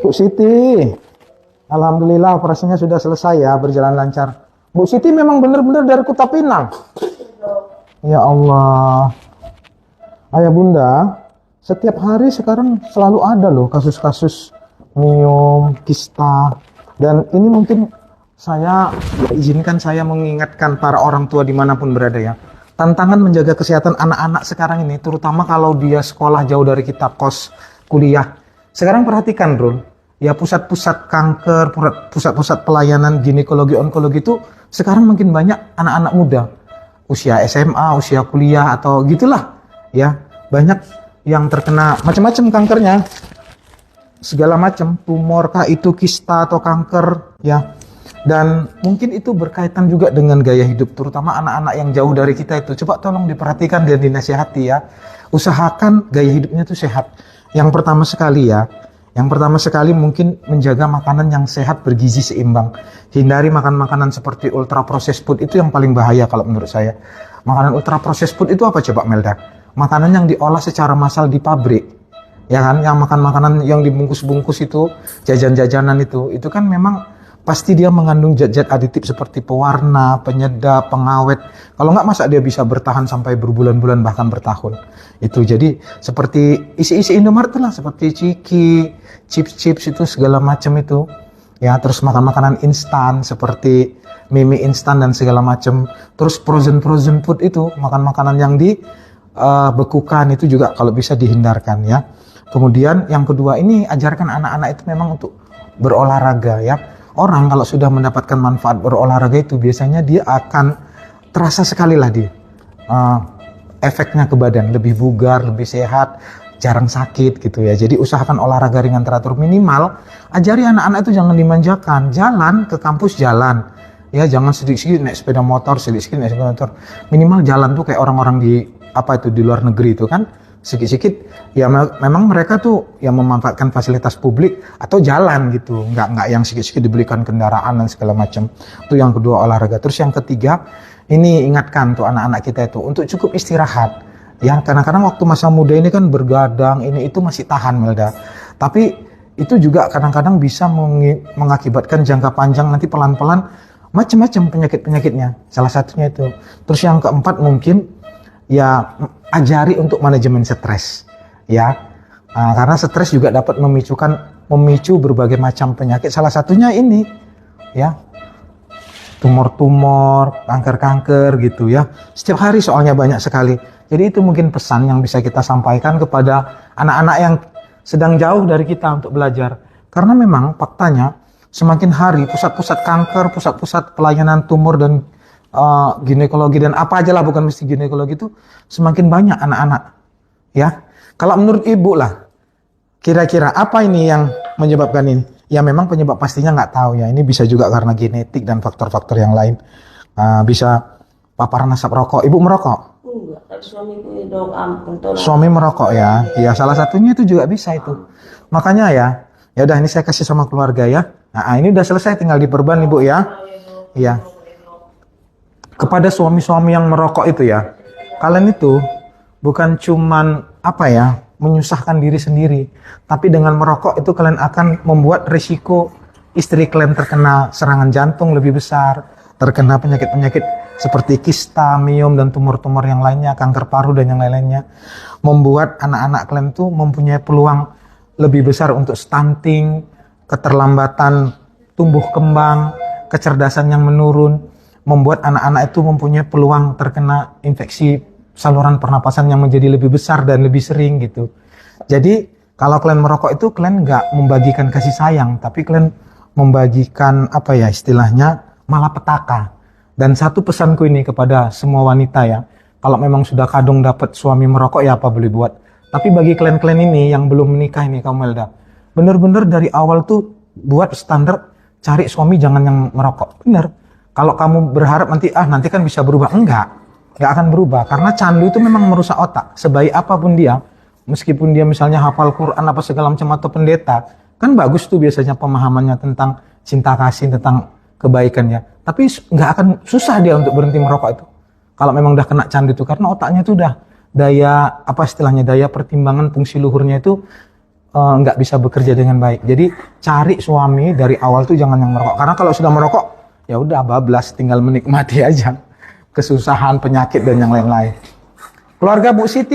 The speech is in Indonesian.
Bu Siti, alhamdulillah operasinya sudah selesai ya, berjalan lancar. Bu Siti memang benar-benar dari Kota Pinang. Ya Allah. Ayah bunda, setiap hari sekarang selalu ada loh kasus-kasus miom, kista. Dan ini mungkin izinkan saya mengingatkan para orang tua dimanapun berada ya. Tantangan menjaga kesehatan anak-anak sekarang ini, terutama kalau dia sekolah jauh dari kita, kos, kuliah. Sekarang perhatikan Rul, ya pusat-pusat kanker, pusat-pusat pelayanan ginekologi, onkologi itu sekarang makin banyak anak-anak muda. Usia SMA, usia kuliah atau gitulah. Ya, banyak yang terkena macam-macam kankernya. Segala macam, tumor kah itu, kista atau kanker ya. Dan mungkin itu berkaitan juga dengan gaya hidup, terutama anak-anak yang jauh dari kita itu. Coba tolong diperhatikan dan dinasihati ya. Usahakan gaya hidupnya itu sehat. Yang pertama sekali mungkin menjaga makanan yang sehat, bergizi, seimbang. Hindari makan makanan seperti ultra processed food, itu yang paling bahaya kalau menurut saya. Makanan ultra processed food itu apa coba Melda? Makanan yang diolah secara massal di pabrik. Ya kan, yang makan makanan yang dibungkus-bungkus itu, jajan-jajanan itu kan memang pasti dia mengandung zat-zat aditif seperti pewarna, penyedap, pengawet. Kalau nggak, masa dia bisa bertahan sampai berbulan-bulan bahkan bertahun. Itu jadi seperti isi-isi Indomaret lah, seperti ciki, chips-chips itu segala macam itu. Ya, terus makan makanan instan seperti mie instan dan segala macam. Terus frozen food itu, makan makanan yang dibekukan itu juga kalau bisa dihindarkan ya. Kemudian yang kedua ini, ajarkan anak-anak itu memang untuk berolahraga ya. Orang kalau sudah mendapatkan manfaat berolahraga itu biasanya dia akan terasa sekali lah efeknya ke badan, lebih bugar, lebih sehat, jarang sakit gitu ya. Jadi usahakan olahraga ringan teratur, minimal ajari anak-anak itu jangan dimanjakan, jalan ke kampus jalan ya, jangan sedikit-sedikit naik sepeda motor, sedikit-sedikit naik sepeda motor. Minimal jalan tuh kayak orang-orang di luar negeri itu kan, sedikit-sedikit ya. Memang mereka tuh yang memanfaatkan fasilitas publik atau jalan gitu, nggak yang sedikit-sedikit dibelikan kendaraan dan segala macam. Itu yang kedua, olahraga. Terus yang ketiga, ini ingatkan tuh anak-anak kita itu untuk cukup istirahat ya. Kadang-kadang waktu masa muda ini kan bergadang, ini itu masih tahan Melda, tapi itu juga kadang-kadang bisa mengakibatkan jangka panjang nanti pelan-pelan macam-macam penyakit-penyakitnya, salah satunya itu. Terus yang keempat mungkin ya, ajari untuk manajemen stres ya. Karena stres juga dapat memicu berbagai macam penyakit, salah satunya ini ya, tumor-tumor, kanker-kanker gitu ya. Setiap hari soalnya banyak sekali. Jadi itu mungkin pesan yang bisa kita sampaikan kepada anak-anak yang sedang jauh dari kita untuk belajar. Karena memang faktanya semakin hari pusat-pusat kanker, pusat-pusat pelayanan tumor dan ginekologi dan apa aja lah, bukan mesti ginekologi, itu semakin banyak anak-anak ya. Kalau menurut ibu lah, kira-kira apa ini yang menyebabkan ini? Ya memang penyebab pastinya nggak tahu ya, ini bisa juga karena genetik dan faktor-faktor yang lain. Bisa paparan asap rokok. Ibu merokok? Enggak, suamiku dong, ampun tolong. Suami merokok ya. Ya salah satunya itu juga bisa itu. Makanya ya udah, ini saya kasih sama keluarga ya. Nah ini udah selesai, tinggal diperban ibu ya. Iya. Kepada suami-suami yang merokok itu ya, kalian itu bukan cuman menyusahkan diri sendiri, tapi dengan merokok itu kalian akan membuat risiko istri kalian terkena serangan jantung lebih besar, terkena penyakit-penyakit seperti kista, miom dan tumor-tumor yang lainnya, kanker paru dan yang lain-lainnya. Membuat anak-anak kalian itu mempunyai peluang lebih besar untuk stunting, keterlambatan tumbuh kembang, kecerdasan yang menurun. Membuat anak-anak itu mempunyai peluang terkena infeksi saluran pernapasan yang menjadi lebih besar dan lebih sering gitu. Jadi kalau kalian merokok itu kalian nggak membagikan kasih sayang, tapi kalian membagikan istilahnya malapetaka. Dan satu pesanku ini kepada semua wanita ya, kalau memang sudah kadung dapat suami merokok ya apa boleh buat. Tapi bagi kalian-kalian ini yang belum menikah ini, kamu Melda, bener-bener dari awal tuh buat standar cari suami jangan yang merokok. Bener. Kalau kamu berharap nanti kan bisa berubah, enggak akan berubah, karena candu itu memang merusak otak. Sebaik apapun dia, meskipun dia misalnya hafal Quran apa segala macam atau pendeta, kan bagus tuh biasanya pemahamannya tentang cinta kasih, tentang kebaikannya. Tapi nggak akan susah dia untuk berhenti merokok itu. Kalau memang udah kena candu itu, karena otaknya itu udah daya pertimbangan fungsi luhurnya itu nggak bisa bekerja dengan baik. Jadi cari suami dari awal tuh jangan yang merokok. Karena kalau sudah merokok, ya udah bablas, tinggal menikmati aja kesusahan, penyakit dan yang lain-lain. Keluarga Bu Siti